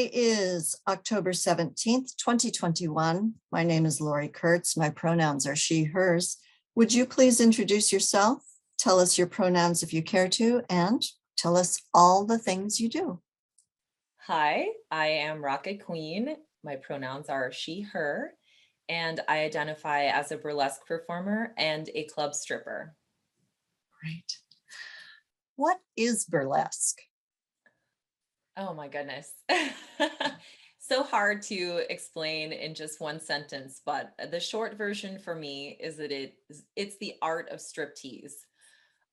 Today is October 17th, 2021. My name is Lori Kurtz. My pronouns are she, hers. Would you please introduce yourself? Tell us your pronouns if you care to, and tell us all the things you do. Hi, I am Rocket Queen. My pronouns are she, her, and I identify as a burlesque performer and a club stripper. Great. What is burlesque? Oh my goodness. So hard to explain in just one sentence, but the short version for me is that it's the art of striptease.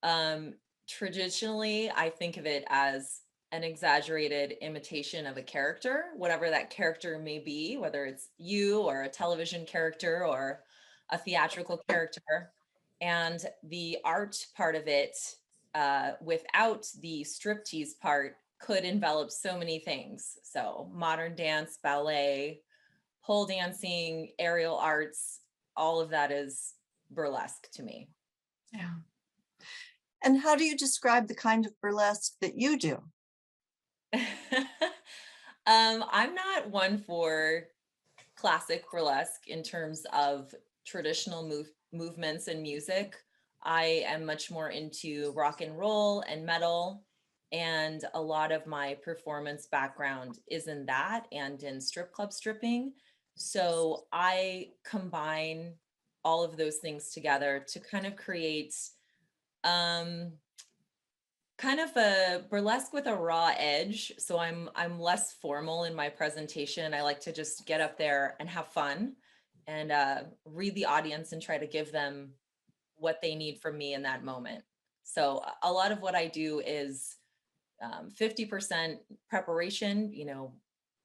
Um, Traditionally, I think of it as an exaggerated imitation of a character, whatever that character may be, whether it's you or a television character or a theatrical character. And the art part of it, without the striptease part, could envelop so many things. So, modern dance, ballet, pole dancing, aerial arts, all of that is burlesque to me. Yeah. And how do you describe the kind of burlesque that you do? I'm not one for classic burlesque in terms of traditional movements and music. I am much more into rock and roll and metal, and a lot of my performance background is in that and in strip club stripping. So I combine all of those things together to kind of create um kind of a burlesque with a raw edge. So I'm less formal in my presentation. I like to just get up there and have fun and read the audience and try to give them what they need from me in that moment. So a lot of what I do is 50% preparation,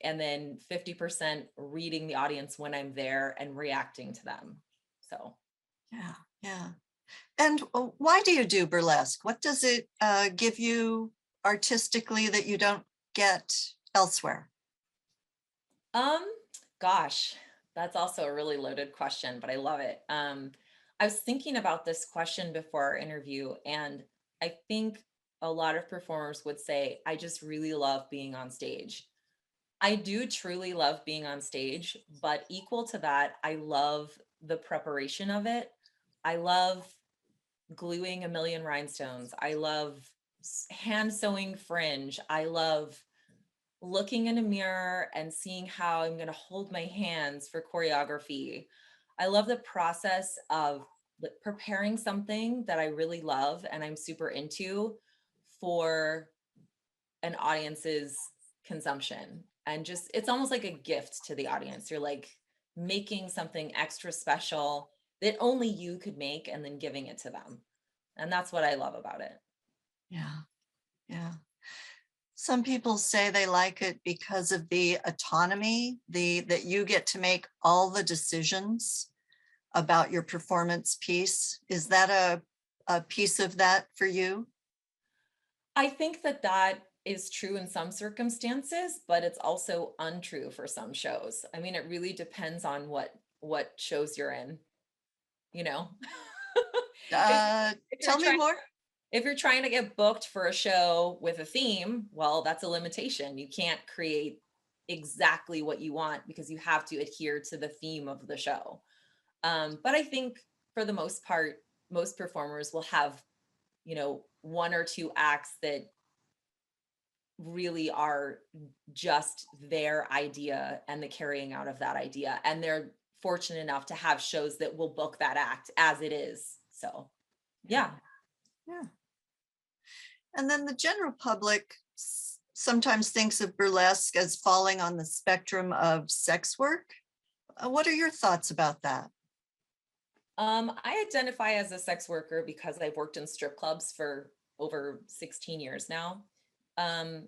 and then 50% reading the audience when I'm there and reacting to them. So Yeah, yeah. And why do you do burlesque? What does it give you artistically that you don't get elsewhere? Um, gosh, that's also a really loaded question, but I love it. I was thinking about this question before our interview, and I think a lot of performers would say, I just really love being on stage. I do truly love being on stage, but equal to that, I love the preparation of it. I love gluing a million rhinestones. I love hand sewing fringe. I love looking in a mirror and seeing how I'm going to hold my hands for choreography. I love the process of preparing something that I really love and I'm super into for an audience's consumption. And just, it's almost like a gift to the audience. You're like making something extra special that only you could make and then giving it to them. And that's what I love about it. Yeah, yeah. Some people say they like it because of the autonomy, that you get to make all the decisions about your performance piece. Is that a piece of that for you? I think that that is true in some circumstances, but it's also untrue for some shows. I mean, it really depends on what shows you're in, you know? If if you're Tell me trying more. if you're trying to get booked for a show with a theme, well, that's a limitation. You can't create exactly what you want because you have to adhere to the theme of the show. But I think for the most part, most performers will have, one or two acts that really are just their idea and the carrying out of that idea. And they're fortunate enough to have shows that will book that act as it is. So, yeah. Yeah. And then the general public sometimes thinks of burlesque as falling on the spectrum of sex work. What are your thoughts about that? I identify as a sex worker because I've worked in strip clubs for over 16 years now. Um,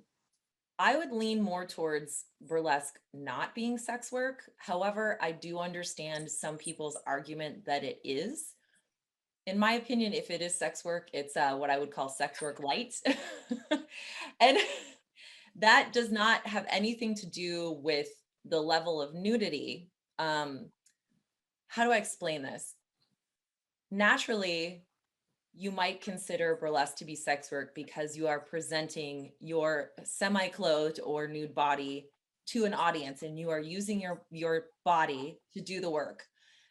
I would lean more towards burlesque not being sex work. However, I do understand some people's argument that it is. In my opinion, if it is sex work, it's what I would call sex work light. And that does not have anything to do with the level of nudity. Um, how do I explain this? Naturally, you might consider burlesque to be sex work because you are presenting your semi-clothed or nude body to an audience and you are using your body to do the work.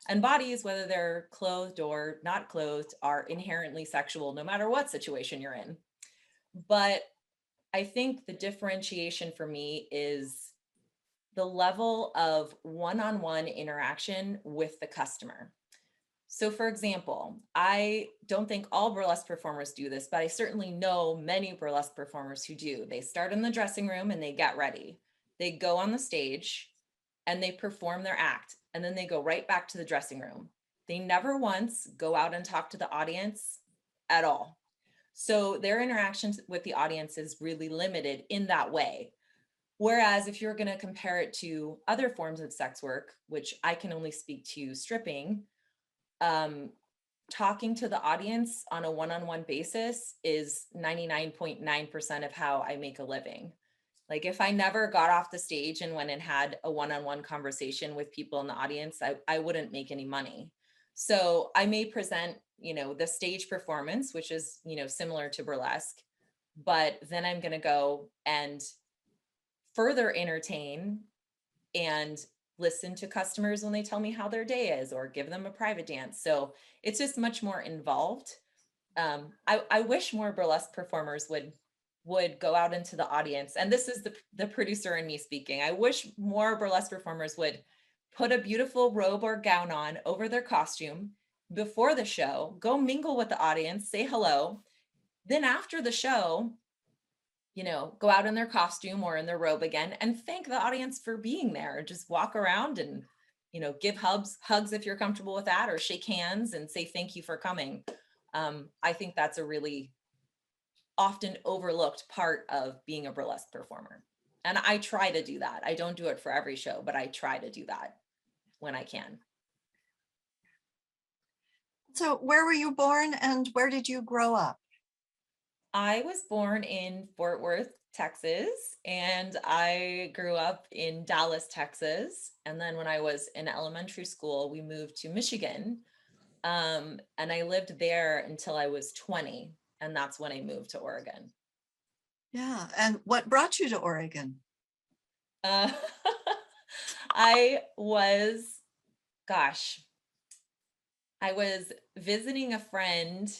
And bodies, whether they're clothed or not clothed, are inherently sexual no matter what situation you're in. But I think the differentiation for me is the level of one-on-one interaction with the customer. So, for example, I don't think all burlesque performers do this, but I certainly know many burlesque performers who do. They start in the dressing room and they get ready. They go on the stage and they perform their act, and then they go right back to the dressing room. They never once go out and talk to the audience at all. So, their interactions with the audience is really limited in that way. Whereas if you're going to compare it to other forms of sex work, which I can only speak to stripping, um, talking to the audience on a one-on-one basis is 99.9% of how I make a living. Like if I never got off the stage and went and had a one-on-one conversation with people in the audience, I wouldn't make any money. So I may present, the stage performance, which is, similar to burlesque, but then I'm going to go and further entertain and listen to customers when they tell me how their day is or give them a private dance. So it's just much more involved. I wish more burlesque performers would go out into the audience. And this is the producer in me speaking. I wish more burlesque performers would put a beautiful robe or gown on over their costume before the show, go mingle with the audience, say hello. Then after the show, go out in their costume or in their robe again and thank the audience for being there. Just walk around and, give hugs if you're comfortable with that, or shake hands and say thank you for coming. I think that's a really often overlooked part of being a burlesque performer. And I try to do that. I don't do it for every show, but I try to do that when I can. So where were you born and where did you grow up? I was born in Fort Worth, Texas, and I grew up in Dallas, Texas. And then when I was in elementary school, we moved to Michigan. And I lived there until I was 20. And that's when I moved to Oregon. Yeah. And what brought you to Oregon? Uh, I was, gosh, I was visiting a friend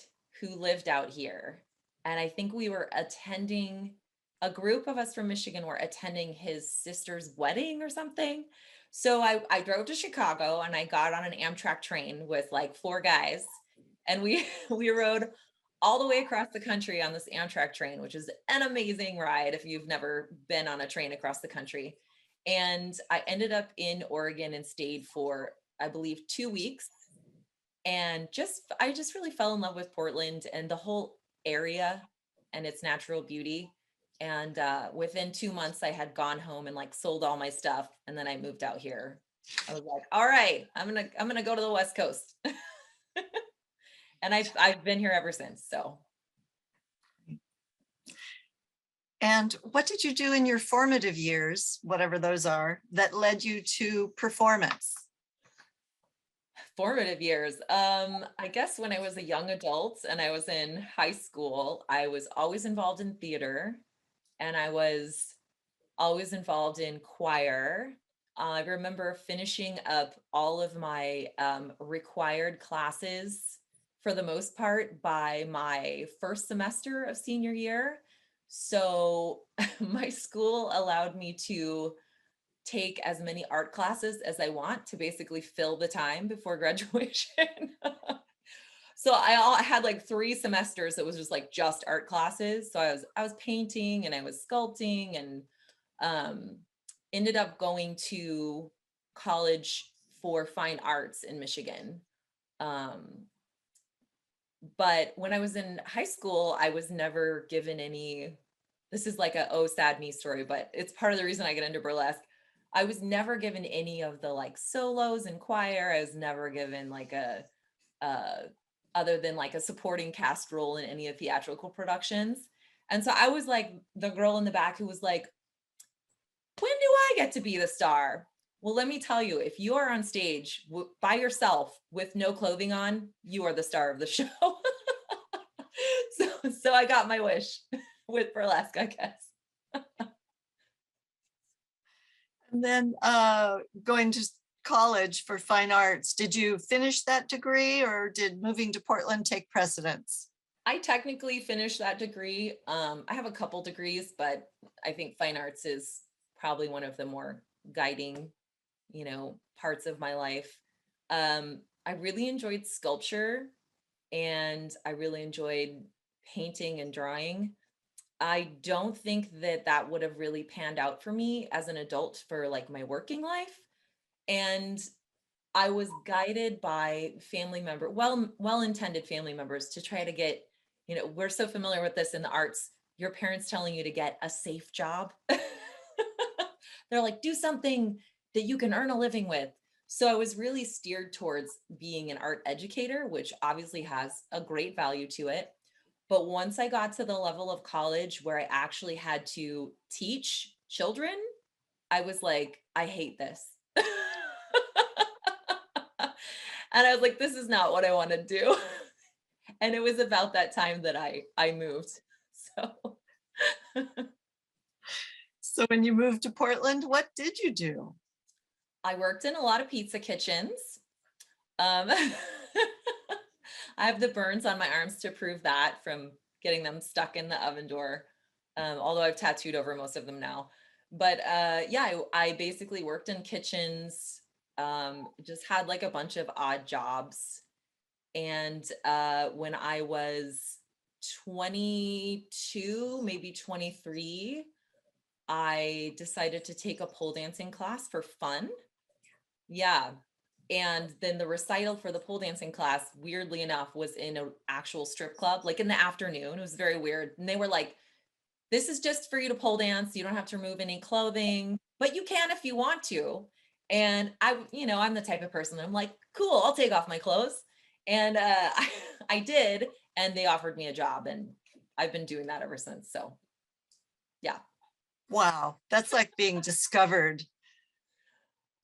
who lived out here. And I think we were a group of us from Michigan were attending his sister's wedding or something. So I drove to Chicago and I got on an Amtrak train with like 4 guys. And we we rode all the way across the country on this Amtrak train, which is an amazing ride if you've never been on a train across the country. And I ended up in Oregon and stayed for, I believe, 2 weeks. And I just really fell in love with Portland and the whole area and its natural beauty. And within 2 months, I had gone home and like sold all my stuff, and then I moved out here. I was like, all right, I'm gonna go to the West Coast, and I've been here ever since. So. And what did you do in your formative years, whatever those are, that led you to performance? Formative years. I guess when I was a young adult and I was in high school, I was always involved in theater and I was always involved in choir. I remember finishing up all of my required classes for the most part by my first semester of senior year. So my school allowed me to take as many art classes as I want to basically fill the time before graduation. So I had like 3 semesters that was just art classes. So I was painting and I was sculpting and ended up going to college for fine arts in Michigan. But when I was in high school, I was never given any, this is like a oh sad me story, but it's part of the reason I get into burlesque. I was never given any of the like solos in choir. I was never given like other than like a supporting cast role in any of theatrical productions. And so I was like the girl in the back who was like, when do I get to be the star? Well, let me tell you, if you are on stage by yourself with no clothing on, you are the star of the show. So I got my wish with burlesque, I guess. And then going to college for fine arts, did you finish that degree or did moving to Portland take precedence? I technically finished that degree. I have a couple degrees, but I think fine arts is probably one of the more guiding, parts of my life. I really enjoyed sculpture and I really enjoyed painting and drawing. I don't think that that would have really panned out for me as an adult for like my working life. And I was guided by family member, well-intended family members to try to get, we're so familiar with this in the arts, your parents telling you to get a safe job. They're like, do something that you can earn a living with. So I was really steered towards being an art educator, which obviously has a great value to it. But once I got to the level of college where I actually had to teach children, I was like, I hate this. And I was like, this is not what I want to do. And it was about that time that I moved. So So when you moved to Portland, what did you do? I worked in a lot of pizza kitchens. I have the burns on my arms to prove that from getting them stuck in the oven door. Although I've tattooed over most of them now. But yeah, I basically worked in kitchens, just had like a bunch of odd jobs. And when I was 22, maybe 23, I decided to take a pole dancing class for fun. Yeah. And then the recital for the pole dancing class, weirdly enough, was in an actual strip club, like in the afternoon. It was very weird. And they were like, this is just for you to pole dance. You don't have to remove any clothing, but you can if you want to. And I'm the type of person that I'm like, cool, I'll take off my clothes. And I did. And they offered me a job. And I've been doing that ever since. So, yeah. Wow, that's like being discovered.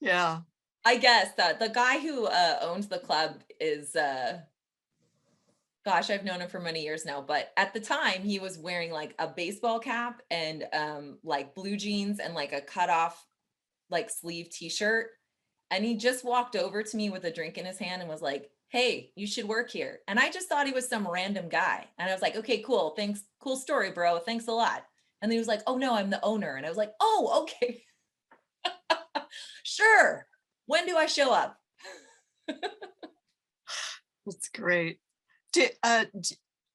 Yeah. I guess that the guy who owns the club is gosh, I've known him for many years now, but at the time he was wearing like a baseball cap and like blue jeans and like a cut off like sleeve t-shirt. And he just walked over to me with a drink in his hand and was like, hey, you should work here. And I just thought he was some random guy. And I was like, okay, cool. Thanks. Cool story, bro. Thanks a lot. And then he was like, oh no, I'm the owner. And I was like, oh, okay. Sure. When do I show up? That's great.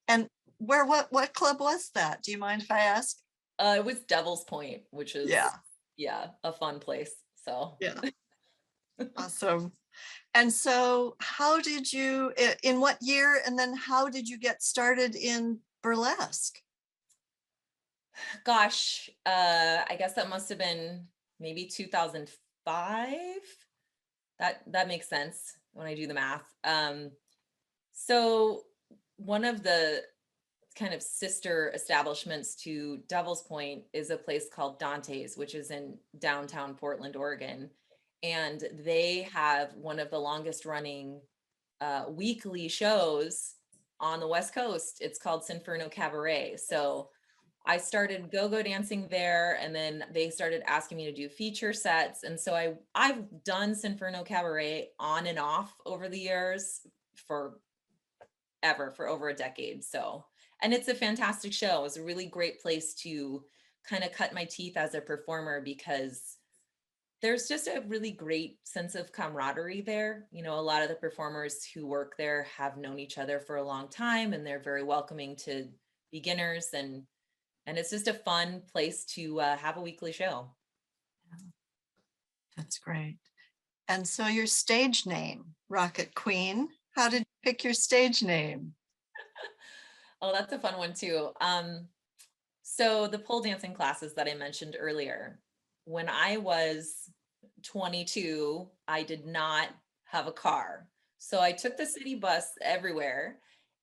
And what club was that? Do you mind if I ask? It was Devil's Point, which is Yeah. yeah, a fun place. So Yeah. Awesome. And so how did you, in what year, and then how did you get started in burlesque? gosh, I guess that must have been maybe 2005. That makes sense when I do the math. So one of the kind of sister establishments to Devil's Point is a place called Dante's, which is in downtown Portland, Oregon. And they have one of the longest running weekly shows on the West Coast. It's called Inferno Cabaret. So I started go-go dancing there, and then they started asking me to do feature sets. And so I've done Inferno Cabaret on and off over the years for over a decade. So, and it's a fantastic show. It's a really great place to kind of cut my teeth as a performer because there's just a really great sense of camaraderie there. A lot of the performers who work there have known each other for a long time, and they're very welcoming to beginners, and it's just a fun place to have a weekly show. That's great. And so your stage name, Rocket Queen, how did you pick your stage name? Oh, that's a fun one too. So the pole dancing classes that I mentioned earlier, when I was 22, I did not have a car. So I took the city bus everywhere.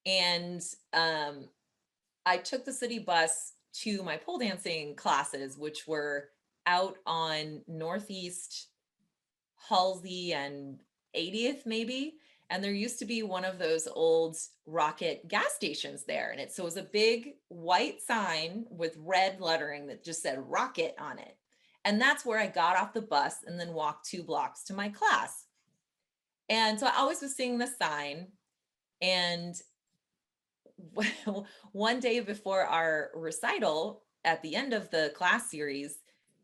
And I took the city bus to my pole dancing classes, which were out on Northeast Halsey and 80th, maybe. And there used to be one of those old Rocket gas stations there. And so it was a big white sign with red lettering that just said Rocket on it. And that's where I got off the bus and then walked 2 blocks to my class. And so I always was seeing the sign. And well, one day before our recital at the end of the class series,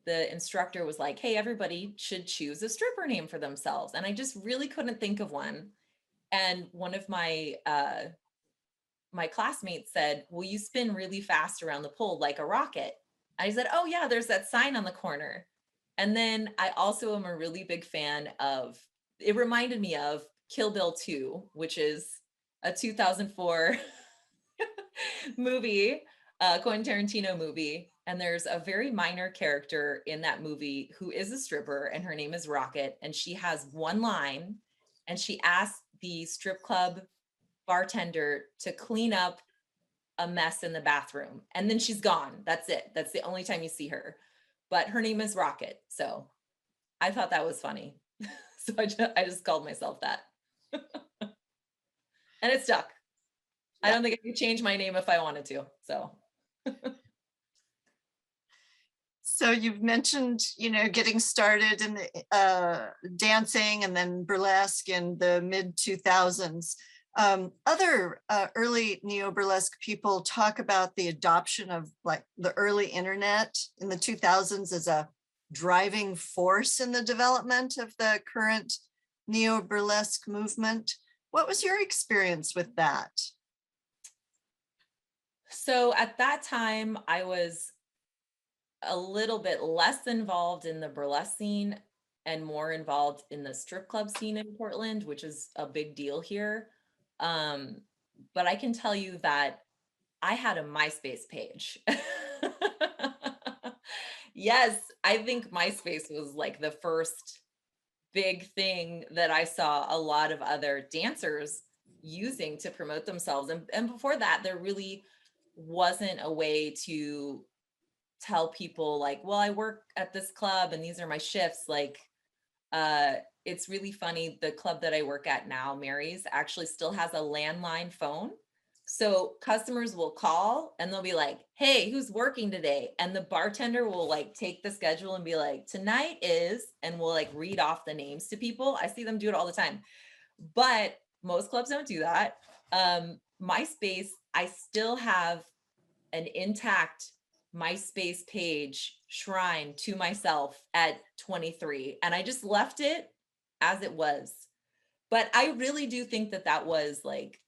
the instructor was like, hey, everybody should choose a stripper name for themselves. And I just really couldn't think of one. And one of my classmates said, will you spin really fast around the pole like a rocket? I said, oh yeah, there's that sign on the corner. And then I also am a really big fan of, it reminded me of Kill Bill 2, which is a 2004 movie, Quentin Tarantino movie. And there's a very minor character in that movie who is a stripper, and her name is Rocket. And she has one line, and she asks the strip club bartender to clean up a mess in the bathroom. And then she's gone. That's it. That's the only time you see her. But her name is Rocket. So I thought that was funny. So I just called myself that. And it stuck. I don't think I could change my name if I wanted to. So So you've mentioned, getting started in the dancing and then burlesque in the mid 2000s. Other early neo-burlesque people talk about the adoption of like the early internet in the 2000s as a driving force in the development of the current neo-burlesque movement. What was your experience with that? so at that time, I was a little bit less involved in the burlesque scene and more involved in the strip club scene in Portland, which is a big deal here. Um, but I can tell you that I had a MySpace page. Yes, I think MySpace was like the first big thing that I saw a lot of other dancers using to promote themselves. And before that, there really wasn't a way to tell people like, well, I work at this club and these are my shifts. Like, uh, it's really funny. The club that I work at now, Mary's, actually still has a landline phone. So customers will call and they'll be like, hey, who's working today? And the bartender will like take the schedule and be like, tonight is, and we'll like read off the names to people. I see them do it all the time. But most clubs don't do that. MySpace, I still have an intact MySpace page shrine to myself at 23. And I just left it as it was. But I really do think that that was like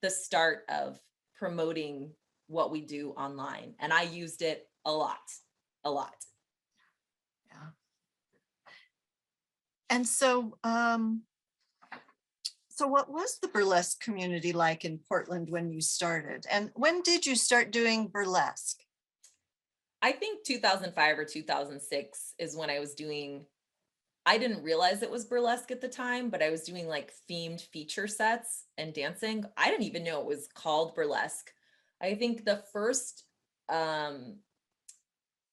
the start of promoting what we do online. And I used it a lot, a lot. Yeah. And so what was the burlesque community like in Portland when you started? And when did you start doing burlesque? I think 2005 or 2006 is when I was doing, I didn't realize it was burlesque at the time, but I was doing like themed feature sets and dancing. I didn't even know it was called burlesque. I think the first um,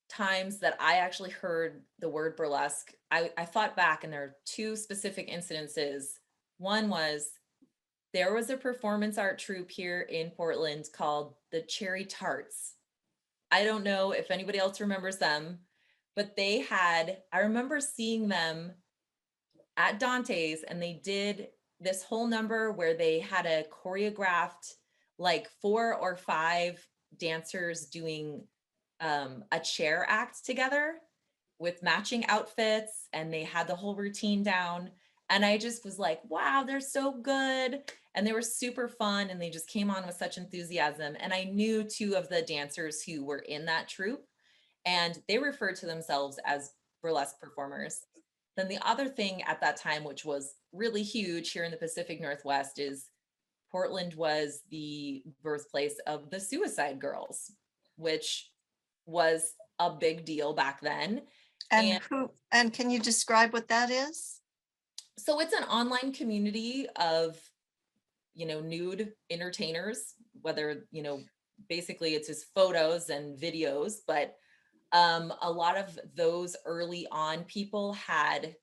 times that I actually heard the word burlesque, I thought back and there are two specific incidences. One was there was a performance art troupe here in Portland called the Cherry Tarts. I don't know if anybody else remembers them, but they had, I remember seeing them at Dante's and they did this whole number where they had a choreographed like 4 or 5 dancers doing a chair act together with matching outfits, and they had the whole routine down. And I just was like, wow, they're so good. And they were super fun and they just came on with such enthusiasm. And I knew 2 of the dancers who were in that troupe, and they referred to themselves as burlesque performers. Then the other thing at that time, which was really huge here in the Pacific Northwest, is Portland was the birthplace of the Suicide Girls, which was a big deal back then. And And can you describe what that is? so it's an online community of, nude entertainers, whether, basically it's just photos and videos, but a lot of those early on people had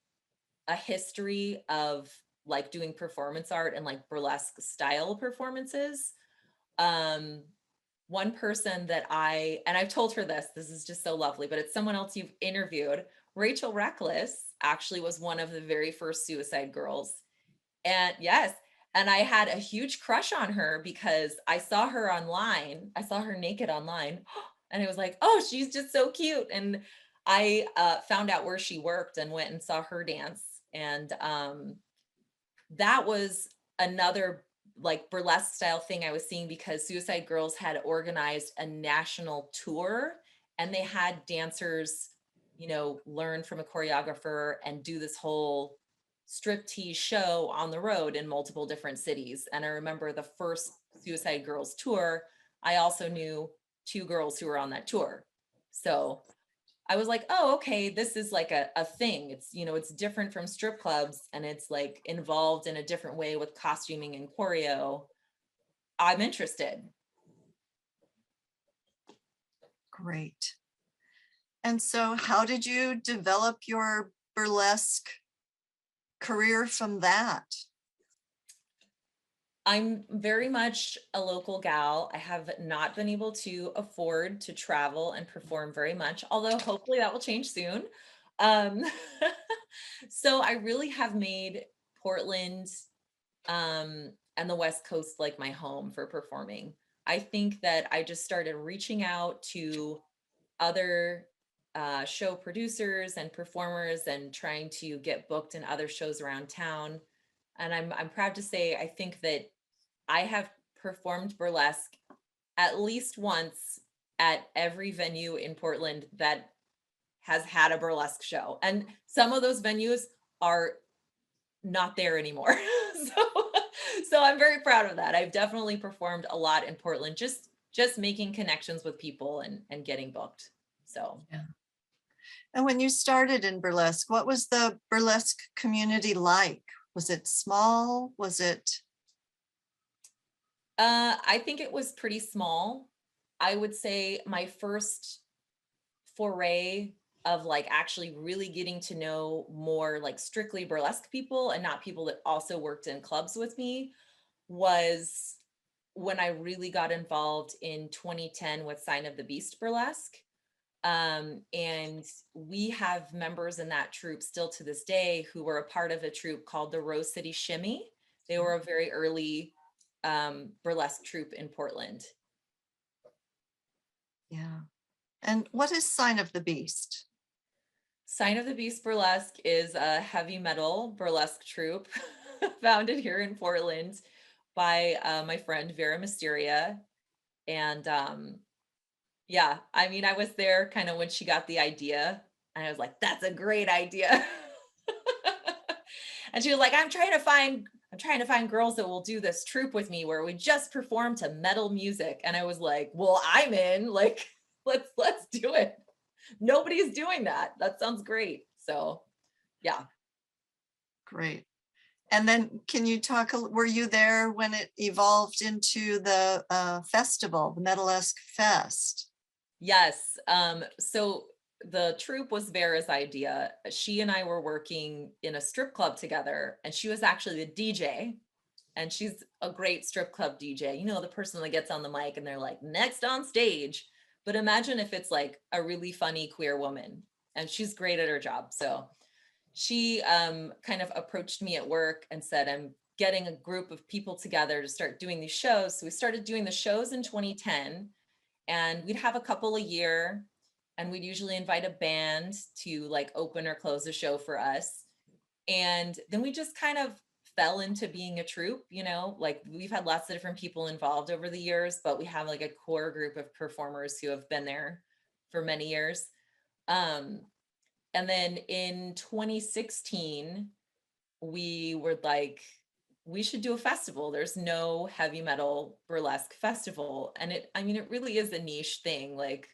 a history of like doing performance art and like burlesque style performances. Um, one person that and I've told her this is just so lovely, but it's someone else you've interviewed. Rachel Reckless actually was one of the very first Suicide Girls. And yes, and I had a huge crush on her because I saw her online. I saw her naked online and I was like, oh, she's just so cute. And I found out where she worked and went and saw her dance. And that was another like burlesque style thing I was seeing because Suicide Girls had organized a national tour and they had dancers, learn from a choreographer and do this whole striptease show on the road in multiple different cities. And I remember the first Suicide Girls tour, I also knew two girls who were on that tour. So I was like, oh, okay, this is like a thing. It's different from strip clubs and it's like involved in a different way with costuming and choreo. I'm interested. Great. And so how did you develop your burlesque career from that? I'm very much a local gal. I have not been able to afford to travel and perform very much, although hopefully that will change soon. Um, so I really have made Portland and the West Coast like my home for performing. I think that I just started reaching out to other show producers and performers and trying to get booked in other shows around town. And I'm proud to say I think that I have performed burlesque at least once at every venue in Portland that has had a burlesque show. And some of those venues are not there anymore. so so I'm very proud of that. I've definitely performed a lot in Portland, just making connections with people and getting booked. So Yeah. And when you started in burlesque, what was the burlesque community like? Was it small? Was it? I think it was pretty small. I would say my first foray of like actually really getting to know more like strictly burlesque people and not people that also worked in clubs with me was when I really got involved in 2010 with Sign of the Beast Burlesque. And we have members in that troupe still to this day who were a part of a troupe called the Rose City Shimmy. They were a very early burlesque troupe in Portland. Yeah. And what is Sign of the Beast? Sign of the Beast Burlesque is a heavy metal burlesque troupe founded here in Portland by my friend Vera Mysteria. And yeah, I mean, I was there kind of when she got the idea, and I was like, that's a great idea. And she was like, I'm trying to find girls that will do this troupe with me where we just perform to metal music. And I was like, well, I'm in. Like, let's do it. Nobody's doing that. That sounds great. So yeah. Great. And then can you talk, were you there when it evolved into the festival, the Metalesque Fest? Yes. So the troupe was Vera's idea. She and I were working in a strip club together, and she was actually the DJ. And she's a great strip club DJ. The person that gets on the mic and they're like, next on stage. But imagine if it's like a really funny queer woman, and she's great at her job. So she kind of approached me at work and said, I'm getting a group of people together to start doing these shows. So we started doing the shows in 2010, and we'd have a couple a year, and we'd usually invite a band to like open or close the show for us. And then we just kind of fell into being a troupe, like we've had lots of different people involved over the years, but we have like a core group of performers who have been there for many years. Um, and then in 2016, we were like, we should do a festival. There's no heavy metal burlesque festival. And it really is a niche thing. Like,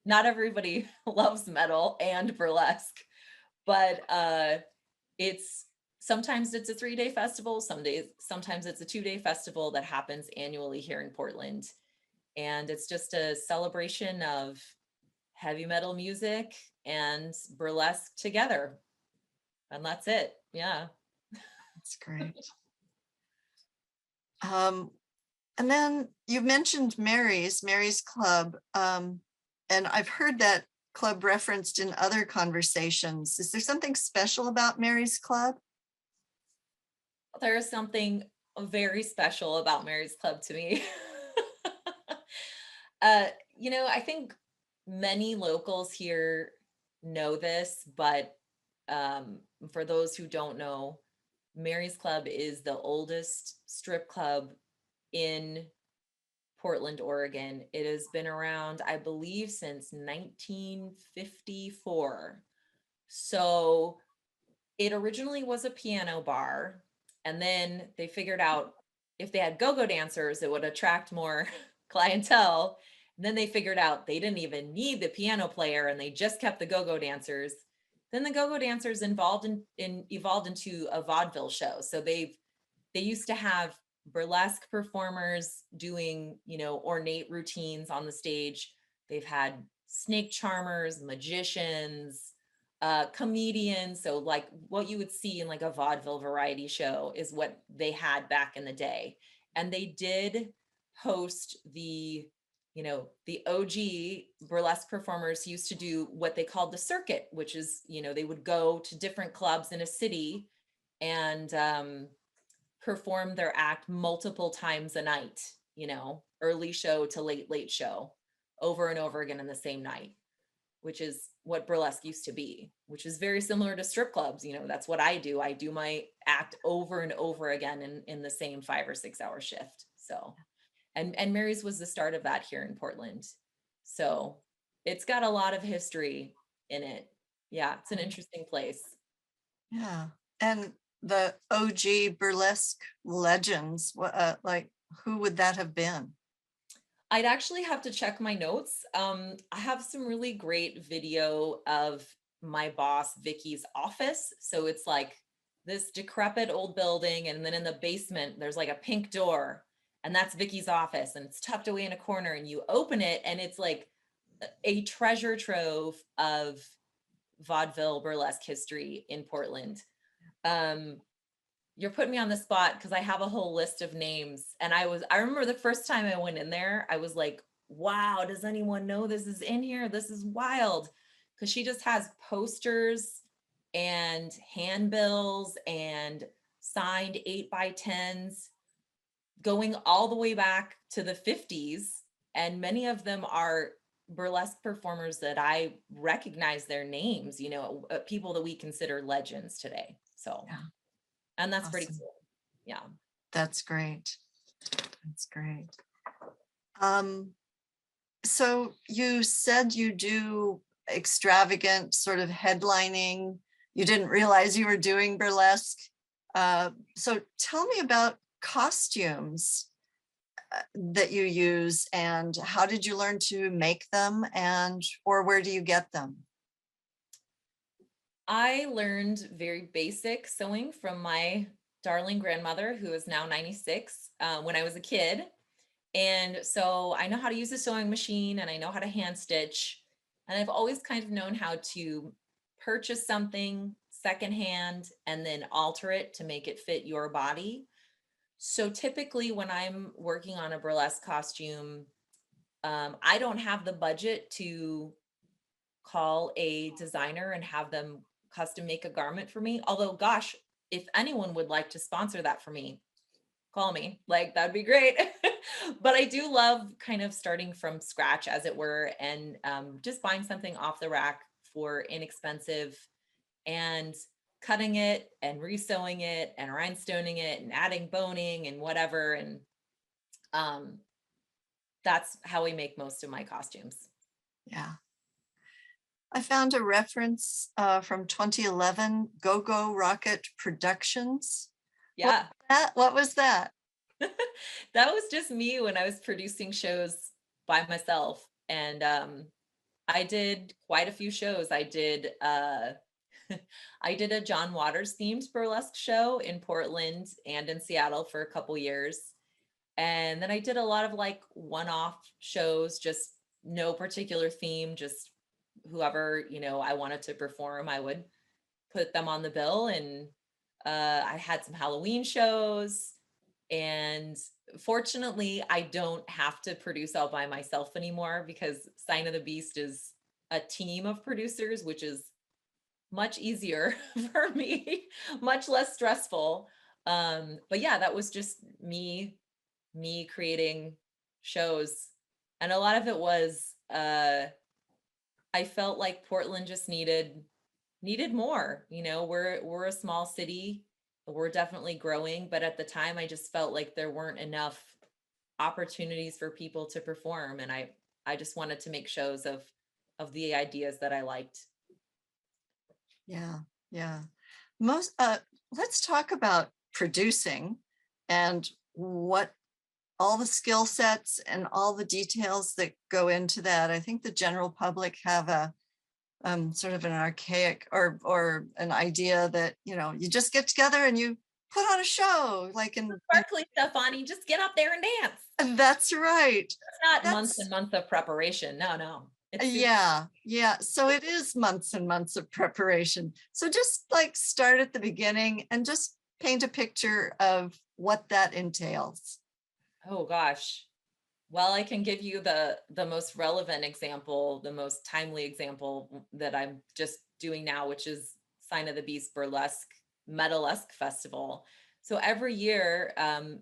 not everybody loves metal and burlesque, but it's sometimes it's a 3-day festival. Sometimes it's a 2-day festival that happens annually here in Portland. And it's just a celebration of heavy metal music and burlesque together. And that's it. Yeah. That's great. Um, And then you mentioned Mary's Club, and I've heard that club referenced in other conversations. Is there something special about Mary's Club? There is something very special about Mary's Club to me. uh, I think many locals here know this, but um, for those who don't know, Mary's Club is the oldest strip club in Portland, Oregon. It has been around, I believe, since 1954. So it originally was a piano bar, and then they figured out if they had go-go dancers, it would attract more clientele. And then they figured out they didn't even need the piano player, and they just kept the go-go dancers. Then the go-go dancers evolved into a vaudeville show. So they used to have burlesque performers doing, ornate routines on the stage. They've had snake charmers, magicians, comedians. So like what you would see in like a vaudeville variety show is what they had back in the day. And they did host the OG burlesque performers used to do what they called the circuit, which is, they would go to different clubs in a city and perform their act multiple times a night, early show to late show, over and over again in the same night, which is what burlesque used to be, which is very similar to strip clubs. That's what I do. I do my act over and over again in the same 5 or 6 hour shift. So, and Mary's was the start of that here in Portland. So it's got a lot of history in it. Yeah, it's an interesting place. Yeah. And the OG burlesque legends, like who would that have been? I'd actually have to check my notes. I have some really great video of my boss Vicky's office. So it's like this decrepit old building, and then in the basement there's like a pink door, and that's Vicky's office, and it's tucked away in a corner. And you open it, and it's like a treasure trove of vaudeville burlesque history in Portland. Um, you're putting me on the spot because I have a whole list of names. And I remember the first time I went in there, I was like, wow, does anyone know this is in here? This is wild. Because she just has posters and handbills and signed 8x10s going all the way back to the 50s. And many of them are burlesque performers that I recognize their names, people that we consider legends today. So, Yeah, and that's pretty awesome. cool. Yeah. That's great. That's great. Um, so you said you do extravagant sort of headlining. You didn't realize you were doing burlesque. So tell me about costumes that you use, and how did you learn to make them, or where do you get them? I learned very basic sewing from my darling grandmother, who is now 96, when I was a kid. And so I know how to use a sewing machine, and I know how to hand stitch. And I've always kind of known how to purchase something secondhand and then alter it to make it fit your body. So typically, when I'm working on a burlesque costume, I don't have the budget to call a designer and have them custom make a garment for me. Although, gosh, if anyone would like to sponsor that for me, call me. Like, that'd be great. But I do love kind of starting from scratch, as it were, and just buying something off the rack for inexpensive and cutting it and resewing it and rhinestoning it and adding boning and whatever. And um, that's how we make most of my costumes. Yeah. I found a reference from 2011, Go Go Rocket Productions. Yeah. What was that? That was just me when I was producing shows by myself. And I did quite a few shows. I did I did a John Waters themed burlesque show in Portland and in Seattle for a couple years. And then I did a lot of like one-off shows, just no particular theme, just whoever, I wanted to perform, I would put them on the bill. And I had some Halloween shows, And fortunately, I don't have to produce all by myself anymore because Sign of the Beast is a team of producers, which is much easier for me, much less stressful. But yeah, that was just me creating shows. And a lot of it was I felt like Portland just needed more. You know, we're a small city. We're definitely growing, but at the time I just felt like there weren't enough opportunities for people to perform, and I just wanted to make shows of the ideas that I liked. Yeah, yeah. Most let's talk about producing and what all the skill sets and all the details that go into that. I think the general public have a sort of an archaic or an idea that, you know, you just get together and you put on a show like Sparkly stuff on, you just get up there and dance. and that's right. It's not months and That's months of preparation. No, no. It's super. yeah, yeah. So it is months and months of preparation. So just like start at the beginning and just paint a picture of what that entails. Oh gosh. Well, I can give you the most relevant example, the most timely example that I'm just doing now, which is Sign of the Beast Burlesque Metalesque Festival. So every year,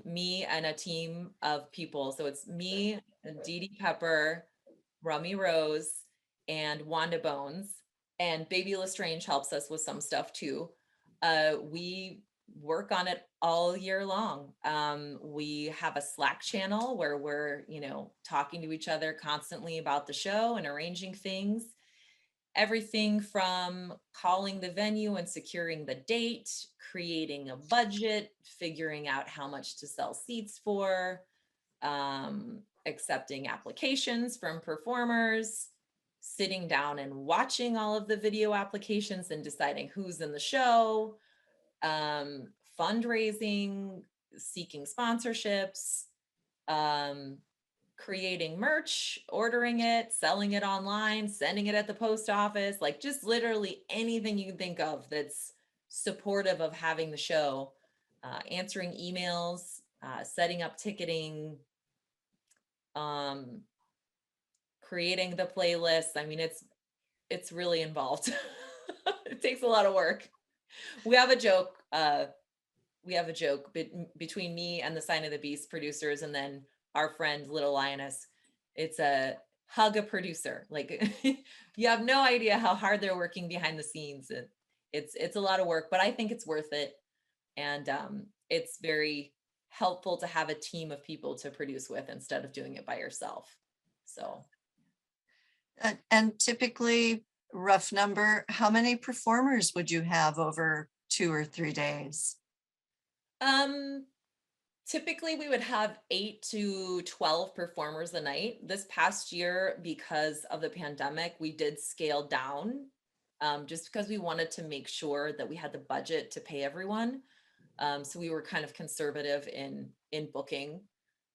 me and a team of people, so it's me, Dee Dee Pepper, Rummy Rose, and Wanda Bones, and Baby Lestrange helps us with some stuff too. We work on it all year long. We have a Slack channel where we're, you know, talking to each other constantly about the show and arranging things. Everything from calling the venue and securing the date, creating a budget, figuring out how much to sell seats for, accepting applications from performers, sitting down and watching all of the video applications and deciding who's in the show, fundraising, seeking sponsorships, um, creating merch, ordering it, selling it online, sending it at the post office, like just literally anything you can think of that's supportive of having the show, answering emails, setting up ticketing, um, creating the playlist. I mean, it's really involved. It takes a lot of work. We have a joke. We have a joke between me and the Sign of the Beast producers, and then our friend Little Lioness. It's a hug a producer. Like you have no idea how hard they're working behind the scenes. It's a lot of work, but I think it's worth it, and it's very helpful to have a team of people to produce with instead of doing it by yourself. So And typically, rough number, how many performers would you have over 2 or 3 days? um typically we would have 8 to 12 performers a night. This past year, because of the pandemic, we did scale down, just because we wanted to make sure that we had the budget to pay everyone. So we were kind of conservative in booking.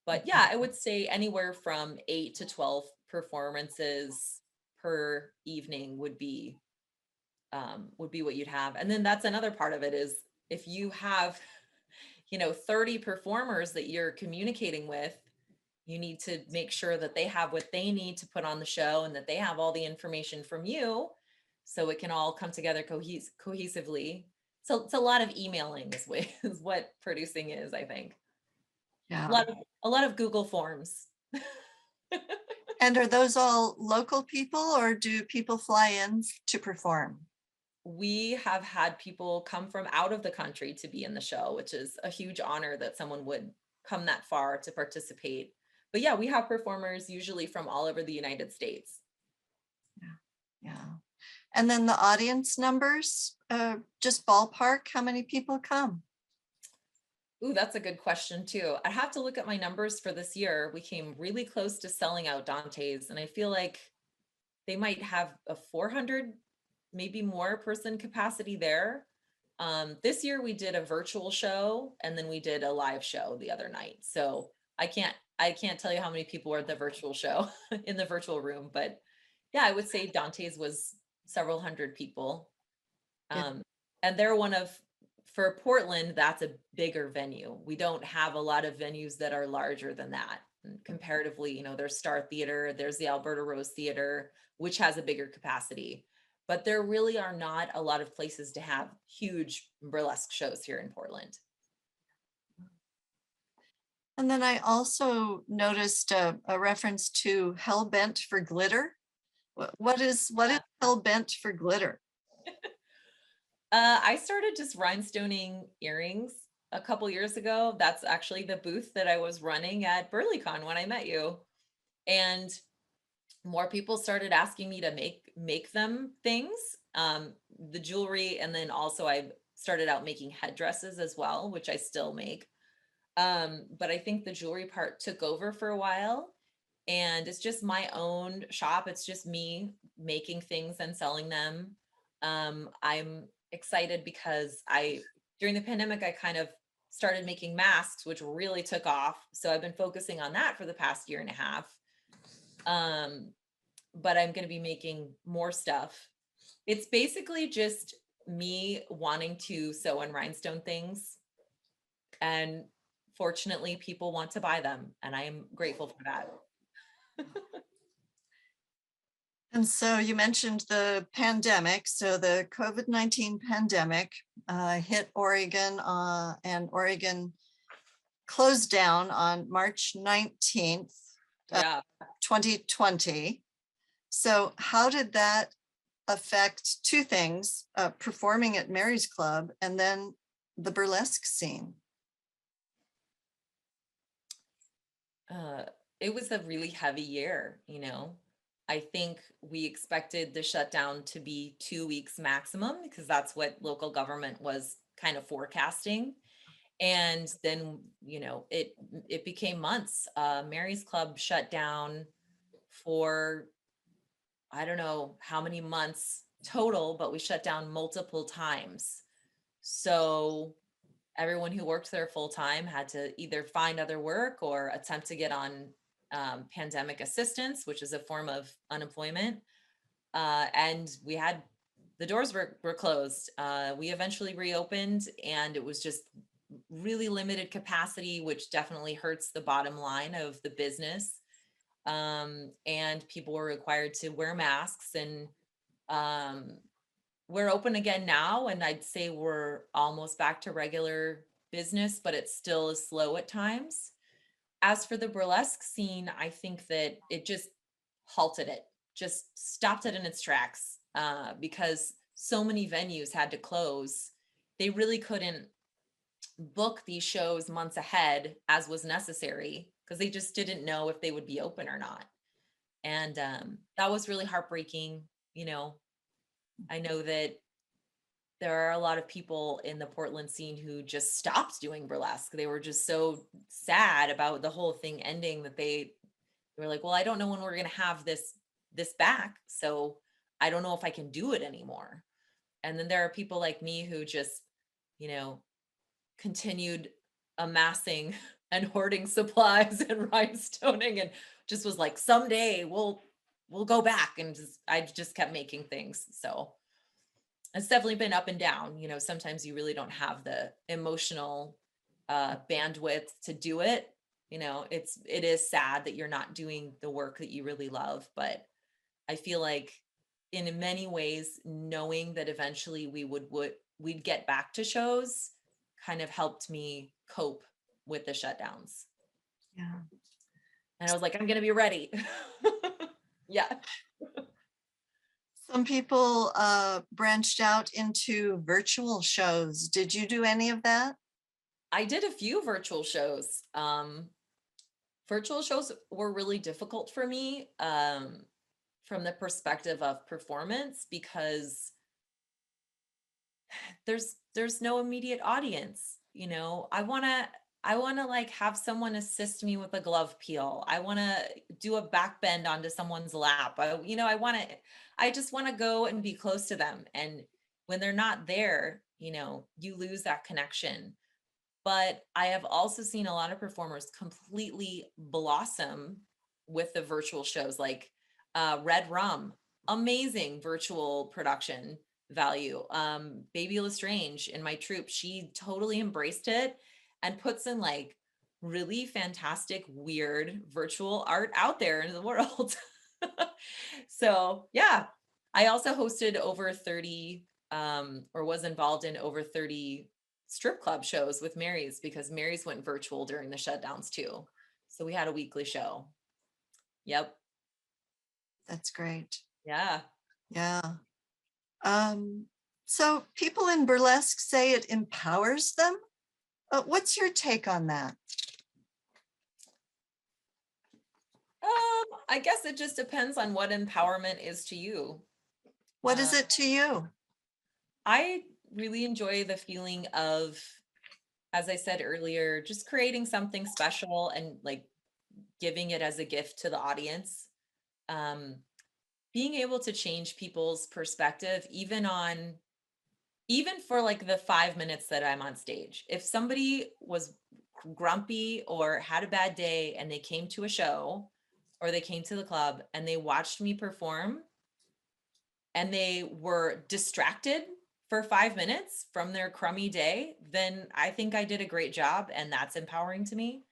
But yeah, I would say anywhere from 8 to 12 performances per evening would be what you'd have. And then that's another part of it is if you have, you know, 30 performers that you're communicating with, you need to make sure that they have what they need to put on the show and that they have all the information from you so it can all come together cohesively. So it's a lot of emailing is what producing is, I think. A Yeah. lot of a lot of Google Forms. And are those all local people or do people fly in to perform? We have had people come from out of the country to be in the show, which is a huge honor that someone would come that far to participate. But yeah, we have performers usually from all over the United States. Yeah. And then the audience numbers, just ballpark, how many people come? Ooh, that's a good question too. I have to look at my numbers for this year. We came really close to selling out Dante's, and I feel like they might have a 400, maybe more person capacity there. This year we did a virtual show and then we did a live show the other night. So I can't tell you how many people were at the virtual show in the virtual room, but yeah, I would say Dante's was several hundred people. Yeah. And they're one of for Portland, that's a bigger venue. We don't have a lot of venues that are larger than that. And comparatively, there's Star Theater, there's the Alberta Rose Theater, which has a bigger capacity. But there really are not a lot of places to have huge burlesque shows here in Portland. And then I also noticed a reference to Hell Bent for Glitter. What is Hell Bent for Glitter? I started just rhinestoning earrings a couple years ago. That's actually the booth that I was running at BurlyCon when I met you. And more people started asking me to make them things, the jewelry, and then also I started out making headdresses as well, which I still make. But I think the jewelry part took over for a while, and it's just my own shop. It's just me making things and selling them. I'm excited because during the pandemic, I kind of started making masks, which really took off. So I've been focusing on that for the past year and a half. But I'm going to be making more stuff. It's basically just me wanting to sew and rhinestone things. And fortunately, people want to buy them. And I am grateful for that. And so you mentioned the pandemic. So the COVID-19 pandemic hit Oregon, and Oregon closed down on March 19th, Yeah. 2020. So how did that affect two things, performing at Mary's Club and then the burlesque scene? It was a really heavy year, I think we expected the shutdown to be 2 weeks maximum because that's what local government was kind of forecasting. And then, it became months. Mary's Club shut down for, I don't know how many months total, but we shut down multiple times. So everyone who worked there full time had to either find other work or attempt to get on pandemic assistance, which is a form of unemployment. And the doors were closed. We eventually reopened, and it was just really limited capacity, which definitely hurts the bottom line of the business. And people were required to wear masks, and we're open again now. And I'd say we're almost back to regular business, but it still is slow at times. As for the burlesque scene, I think that it just halted it, just stopped it in its tracks, because so many venues had to close. They really couldn't book these shows months ahead as was necessary because they just didn't know if they would be open or not. And that was really heartbreaking. I know that there are a lot of people in the Portland scene who just stopped doing burlesque. They were just so sad about the whole thing ending that they were like, well, I don't know when we're going to have this back. So I don't know if I can do it anymore. And then there are people like me who just, continued amassing and hoarding supplies and rhinestoning, and just was like, someday we'll go back. And I just kept making things. So it's definitely been up and down. Sometimes you really don't have the emotional bandwidth to do it. It is sad that you're not doing the work that you really love, but I feel like in many ways, knowing that eventually we'd get back to shows kind of helped me cope with the shutdowns. Yeah. And I was like, I'm going to be ready. Yeah. Some people branched out into virtual shows. Did you do any of that? I did a few virtual shows. Virtual shows were really difficult for me from the perspective of performance because there's no immediate audience. I want to like have someone assist me with a glove peel. I want to do a back bend onto someone's lap. I just want to go and be close to them. And when they're not there, you lose that connection. But I have also seen a lot of performers completely blossom with the virtual shows, like Red Rum, amazing virtual production. value. Baby Lestrange in my troupe, she totally embraced it and puts in like really fantastic, weird virtual art out there in the world. So yeah, I also hosted over 30 or was involved in over 30 strip club shows with Mary's because Mary's went virtual during the shutdowns too. So we had a weekly show. Yep. That's great. Yeah. Yeah. Um, so people in burlesque say it empowers them. What's your take on that? I guess it just depends on what empowerment is to you. What is it to you? I really enjoy the feeling of, as I said earlier, just creating something special and like giving it as a gift to the audience. Um, Being able to change people's perspective, even for like the 5 minutes that I'm on stage. If somebody was grumpy or had a bad day and they came to a show or they came to the club and they watched me perform and they were distracted for 5 minutes from their crummy day, then I think I did a great job, and that's empowering to me.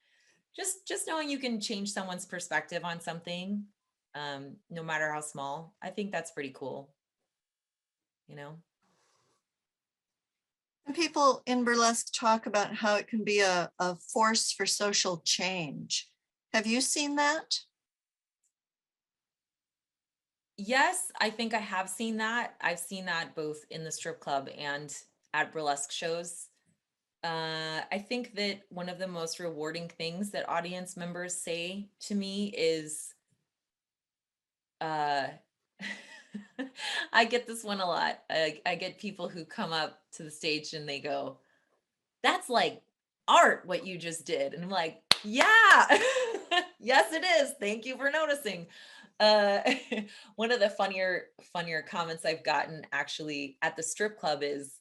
Just knowing you can change someone's perspective on something, no matter how small, I think that's pretty cool, you know? And people in burlesque talk about how it can be a force for social change. Have you seen that? Yes, I think I have seen that. I've seen that both in the strip club and at burlesque shows. I think that one of the most rewarding things that audience members say to me is, uh, I get this one a lot. I get people who come up to the stage and they go, "That's like art, what you just did." And I'm like, "Yeah, yes, it is. Thank you for noticing." Uh, One of the funnier comments I've gotten actually at the strip club is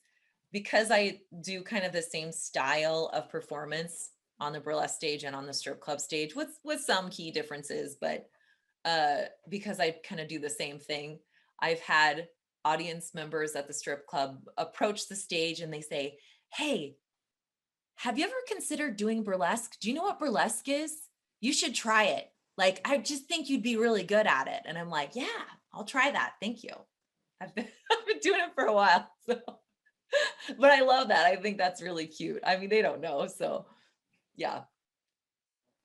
because I do kind of the same style of performance on the burlesque stage and on the strip club stage with some key differences, but because I kind of do the same thing. I've had audience members at the strip club approach the stage and they say, "Hey, have you ever considered doing burlesque? Do you know what burlesque is? You should try it. Like, I just think you'd be really good at it." And I'm like, "Yeah, I'll try that. Thank you." I've been, I've been doing it for a while. So, but I love that. I think that's really cute. I mean, they don't know. So, yeah,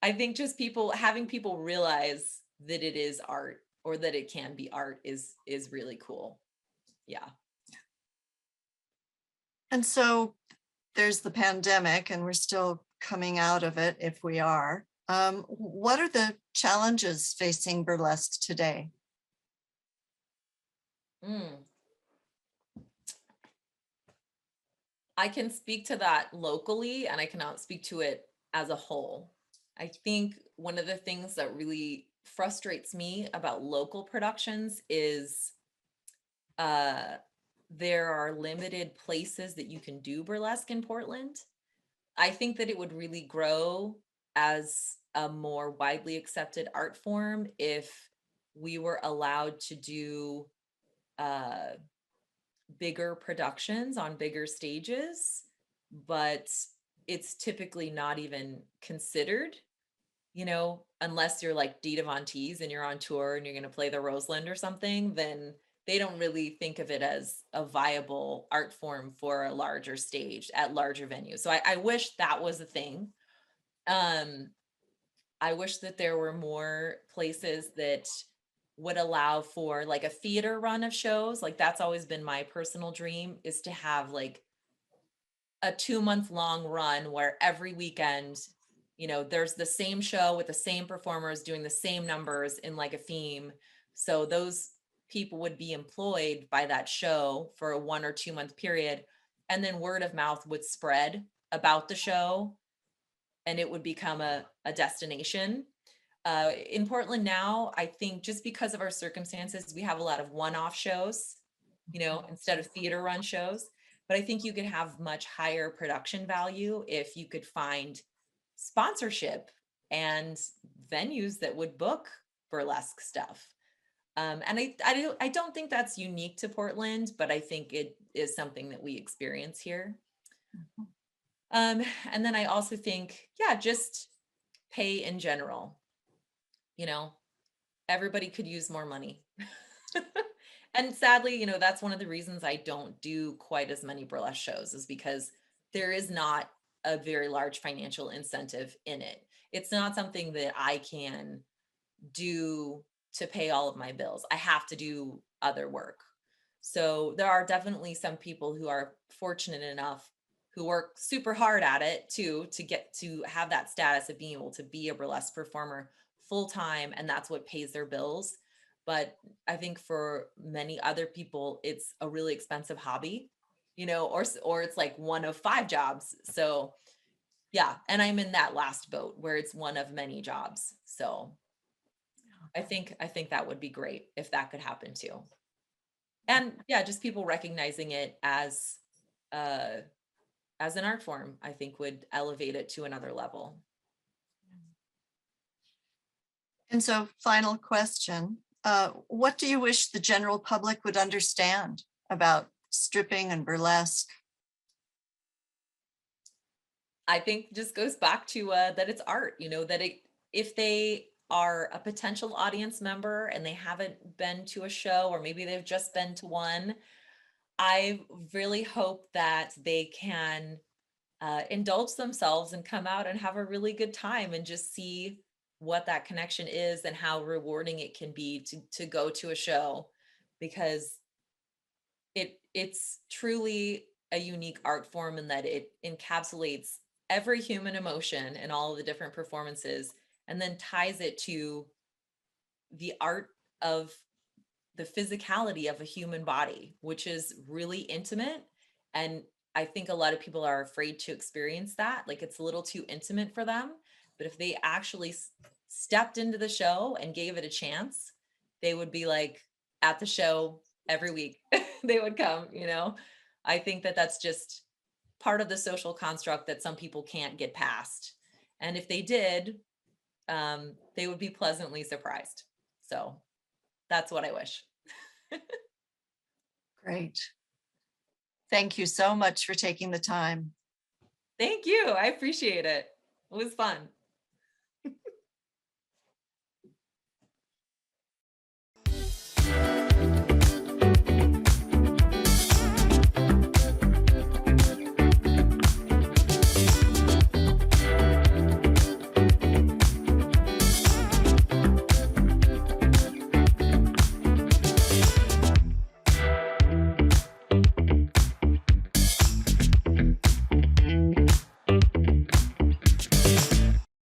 I think just having people realize that it is art or that it can be art is really cool. Yeah. And so there's the pandemic, and we're still coming out of it if we are. What are the challenges facing burlesque today? Mm. I can speak to that locally and I cannot speak to it as a whole. I think one of the things that really frustrates me about local productions is uh there are limited places that you can do burlesque in Portland. I think that it would really grow as a more widely accepted art form if we were allowed to do uh bigger productions on bigger stages, but it's typically not even considered, unless you're like Dita Von Teese and you're on tour and you're going to play the Roseland or something, then they don't really think of it as a viable art form for a larger stage at larger venues. So I wish that was a thing. Um, I wish that there were more places that would allow for like a theater run of shows. Like that's always been my personal dream, is to have like a 2 month long run where every weekend, there's the same show with the same performers doing the same numbers in like a theme. So those people would be employed by that show for a 1 or 2 month period. And then word of mouth would spread about the show and it would become a destination. In Portland now, I think just because of our circumstances, we have a lot of one-off shows, instead of theater run shows. But I think you could have much higher production value if you could find sponsorship and venues that would book burlesque stuff. And I don't think that's unique to Portland, but I think it is something that we experience here. And then I also think, yeah, just pay in general, you know, everybody could use more money. And sadly, that's one of the reasons I don't do quite as many burlesque shows, is because there is not a very large financial incentive in it. It's not something that I can do to pay all of my bills. I have to do other work. So there are definitely some people who are fortunate enough, who work super hard at it too, to get to have that status of being able to be a burlesque performer full time, and that's what pays their bills. But I think for many other people, it's a really expensive hobby, or it's like one of five jobs. So yeah, and I'm in that last boat where it's one of many jobs. So I think that would be great if that could happen too. And yeah, just people recognizing it uh as an art form, I think would elevate it to another level. And so final question, what do you wish the general public would understand about stripping and burlesque? I think just goes back to that it's art, that if they are a potential audience member and they haven't been to a show, or maybe they've just been to one, I really hope that they can indulge themselves and come out and have a really good time and just see what that connection is and how rewarding it can be to go to a show, because it's truly a unique art form in that it encapsulates every human emotion and all of the different performances, and then ties it to the art of the physicality of a human body, which is really intimate. And I think a lot of people are afraid to experience that. Like, it's a little too intimate for them. But if they actually stepped into the show and gave it a chance, they would be like at the show every week. They would come. I think that that's just part of the social construct that some people can't get past. And if they did, they would be pleasantly surprised. So that's what I wish. Great. Thank you so much for taking the time. Thank you. I appreciate it. It was fun.